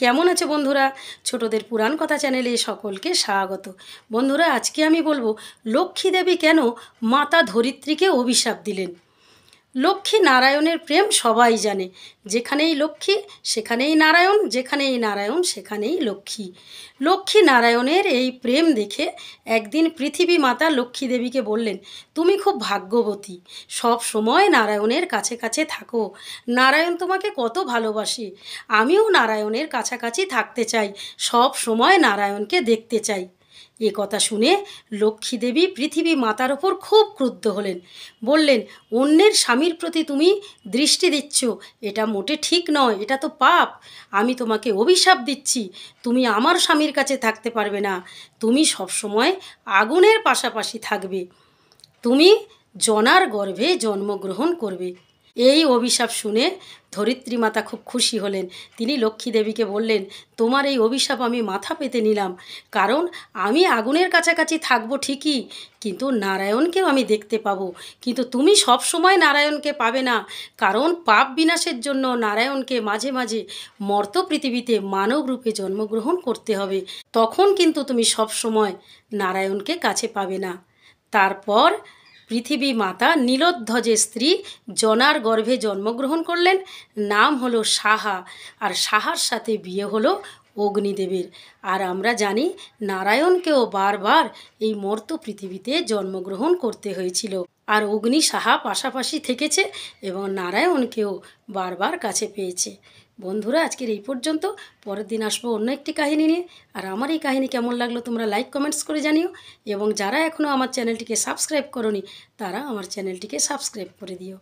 কেমন আছে বন্ধুরা? ছোটদের পুরাণ কথা চ্যানেলে সকলকে স্বাগত। বন্ধুরা, আজকে আমি বলবো লক্ষ্মী দেবী কেন মাতা ধরিত্রীকে অভিশাপ দিলেন। লক্ষ্মী নারায়ণের প্রেম সবাই জানে। যেখানেই লক্ষ্মী সেখানেই নারায়ণ, যেখানেই নারায়ণ সেখানেই লক্ষ্মী। লক্ষ্মী নারায়ণের এই প্রেম দেখে একদিন পৃথিবী মাতা লক্ষ্মী দেবীকে বললেন, তুমি খুব ভাগ্যবতী, সব সময় নারায়ণের কাছে কাছে থাকো। নারায়ণ তোমাকে কত ভালোবাসে। আমিও নারায়ণের কাছাকাছি থাকতে চাই, সব সময় নারায়ণকে দেখতে চাই। এ কথা শুনে লক্ষ্মী দেবী পৃথিবী মাতার ওপর খুব ক্রুদ্ধ হলেন। বললেন, অন্যের স্বামীর প্রতি তুমি দৃষ্টি দিচ্ছ, এটা মোটে ঠিক নয়, এটা তো পাপ। আমি তোমাকে অভিশাপ দিচ্ছি, তুমি আমার স্বামীর কাছে থাকতে পারবে না। তুমি সবসময় আগুনের পাশাপাশি থাকবে, তুমি জনার গর্ভে জন্মগ্রহণ করবে। এই অভিশাপ শুনে ধরিত্রী মাতা খুব খুশি হলেন। তিনি লক্ষ্মী দেবীকে বললেন, তোমার এই অভিশাপ আমি মাথা পেতে নিলাম, কারণ আমি আগুনের কাছাকাছি থাকবো ঠিকই, কিন্তু নারায়ণকেও আমি দেখতে পাবো। কিন্তু তুমি সব সময় নারায়ণকে পাবে না, কারণ পাপ বিনাশের জন্য নারায়ণকে মাঝে মাঝে মর্ত পৃথিবীতে মানব রূপে জন্মগ্রহণ করতে হবে। তখন কিন্তু তুমি সব সময় নারায়ণকে কাছে পাবে না। তারপর পৃথিবী মাতা নীলোধ্বজের স্ত্রী জনার গর্ভে জন্মগ্রহণ করলেন। নাম হলো সাহা, আর সাহার সাথে বিয়ে হলো অগ্নিদেবের। আর আমরা জানি নারায়ণকেও বারবার এই মর্ত পৃথিবীতে জন্মগ্রহণ করতে হয়েছিল, আর অগ্নি সাহা পাশাপাশি থেকেছে এবং নারায়ণকেও বারবার কাছে পেয়েছে। বন্ধুরা, আজকের এই পর্যন্ত। পরের দিন আসবো অন্য একটি কাহিনী নিয়ে। আর আমার এই কাহিনী কেমন লাগলো তোমরা লাইক কমেন্টস করে জানিও, এবং যারা এখনও আমার চ্যানেলটিকে সাবস্ক্রাইব করোনি তারা আমার চ্যানেলটিকে সাবস্ক্রাইব করে দিও।